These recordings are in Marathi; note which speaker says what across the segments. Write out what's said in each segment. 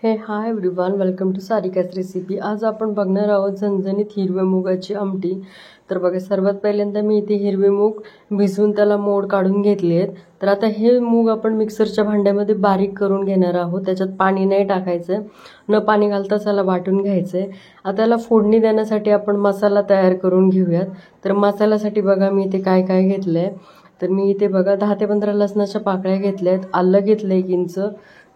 Speaker 1: High everyone, welcome to Sarika's recipe. आज आपण बघणार आहोत झणझणीत हिरव्या मुगाची आमटी। तर बघा, सर्वात पहिल्यांदा मी इथे हिरवे मूग भिजवून त्याला मोड काढून घेतले आहेत। तर आता हे मूग आपण मिक्सरच्या भांड्यामध्ये बारीक करून घेणार आहोत। त्याच्यात पाणी नाही टाकायचं, न पाणी घालता त्याला वाटून घ्यायचंय। आता त्याला फोडणी देण्यासाठी आपण मसाला तयार करून घेऊयात। तर मसाल्यासाठी बघा मी इथे काय काय घेतलंय। तर मी इथे बघा 10 ते 15 लसणाच्या पाकळ्या घेतल्यात, आलं घेतलंय 1 इंच,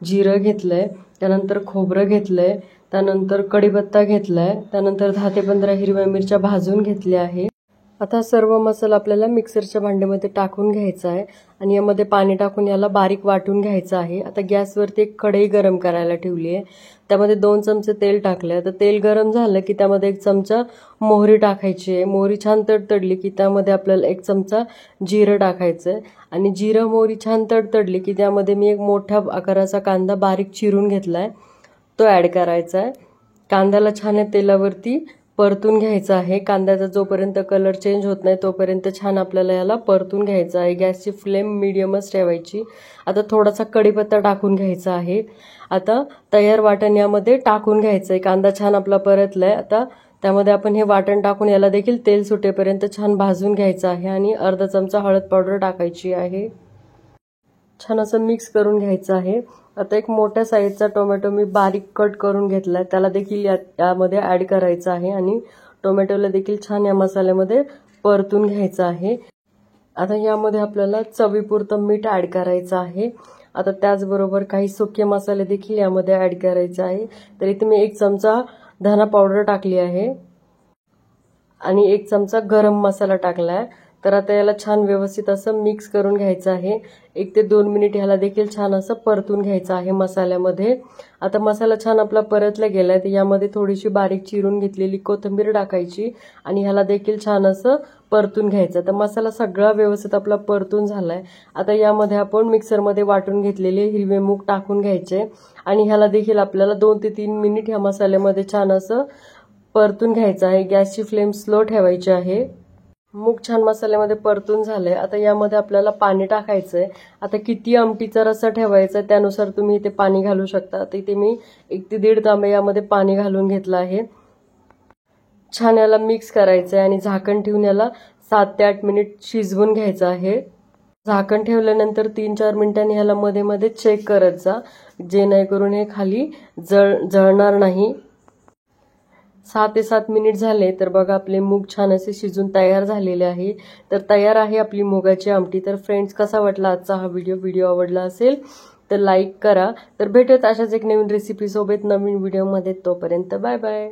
Speaker 1: जिरं घेतलंय, त्यानंतर खोबरं घेतलंय, त्यानंतर कढीपत्ता घेतलाय, त्यानंतर 10 ते 15 हिरव्या मिरच्या भाजून घेतल्या आहे। आता सर्व मसाला आपल्याला मिक्सरच्या भांड्यामध्ये टाकून घ्यायचा आहे आणि यामध्ये पाणी टाकून याला बारीक वाटून घ्यायचं आहे। आता गॅसवरती एक कढई गरम करायला ठेवली आहे, त्यामध्ये 2 चमचे तेल टाकले। आता तेल गरम झालं की त्यामध्ये 1 चमचा मोहरी टाकायची आहे। मोहरी छान तडतडली की त्यामध्ये आपल्याला 1 चमचा जिरं टाकायचं आहे आणि जिरं मोहरी छान तडतडली की त्यामध्ये मी एक मोठा आकाराचा कांदा बारीक चिरून घेतलाय, तो ॲड करायचा आहे। कांद्याला छान तेलावरती परतून घ्यायचा आहे। कांद्याचा जोपर्यंत कलर चेंज होत नाही तोपर्यंत छान आपल्याला याला परतून घ्यायचा आहे। गॅसची फ्लेम मीडियमच ठेवायची। आता थोडासा कढीपत्ता टाकून घ्यायचा आहे। आता तयार वाटण यामध्ये टाकून घ्यायचं आहे। कांदा छान आपला परतलाय, आता त्यामध्ये आपण हे वाटण टाकून याला देखील तेल सुटेपर्यंत छान भाजून घ्यायचं आहे आणि अर्धा चमचा हळद पावडर टाकायची आहे। छान असं मिक्स करून घ्यायचं आहे। आता एक मोठ्या साईजचा टोमॅटो मी बारीक कट करून घेतलाय, त्याला देखील यामध्ये ॲड करायचं आहे आणि टोमॅटोला देखील छान या मसाल्यामध्ये परतून घ्यायचं आहे। आता यामध्ये आपल्याला चवीपुरतं मीठ ॲड करायचं आहे। आता त्याचबरोबर काही सुके मसाले देखील यामध्ये ॲड करायचे आहे। तर इथे मी 1 चमचा धना पावडर टाकली आहे आणि 1 चमचा गरम मसाला टाकलाय। तर आता याला छान व्यवस्थित असं मिक्स करून घ्यायचं आहे। 1 ते 2 मिनिट ह्याला देखील छान असं परतून घ्यायचं आहे मसाल्यामध्ये। आता मसाला छान आपला परतला गेलाय, तर यामध्ये थोडीशी बारीक चिरून घेतलेली कोथिंबीर टाकायची आणि ह्याला देखील छान असं परतून घ्यायचं। तर मसाला सगळा व्यवस्थित आपला परतून झालाय। आता यामध्ये आपण मिक्सरमध्ये वाटून घेतलेले हिरवे मूग टाकून घ्यायचे आणि ह्याला देखील आपल्याला 2 ते 3 मिनिट ह्या मसाल्यामध्ये छान असं परतून घ्यायचं आहे। गॅसची फ्लेम स्लो ठेवायची आहे। मूग छान मसाल्यामध्ये परतून झाले। आता यामध्ये आपल्याला पाणी टाकायचंय। आता किती आमटीचा रस्सा ठेवायचा त्यानुसार तुम्ही इथे पाणी घालू शकता। आता इथे मी 1 ते 1.5 तांबे यामध्ये पाणी घालून घेतलं आहे। छान याला मिक्स करायचंय आणि झाकण ठेवून याला 7 ते 8 मिनिट शिजवून घ्यायचं आहे। झाकण ठेवल्यानंतर 3-4 मिनिटांनी ह्याला मध्ये मध्ये चेक करत जा, जेणेकरून हे खाली जळणार नाही। 6 ते 7 मिनिट झाले तर बघा आपले मूग छान असे शिजून तयार झालेले आहे। तर तयार आहे आपली मुगाची आमटी। तर फ्रेंड्स, कसा वाटला आजचा हा व्हिडिओ आवडला असेल तर लाईक करा। तर भेटूयात अशाच एक नवीन रेसिपी सोबत नवीन व्हिडिओमध्ये। तोपर्यंत बाय बाय।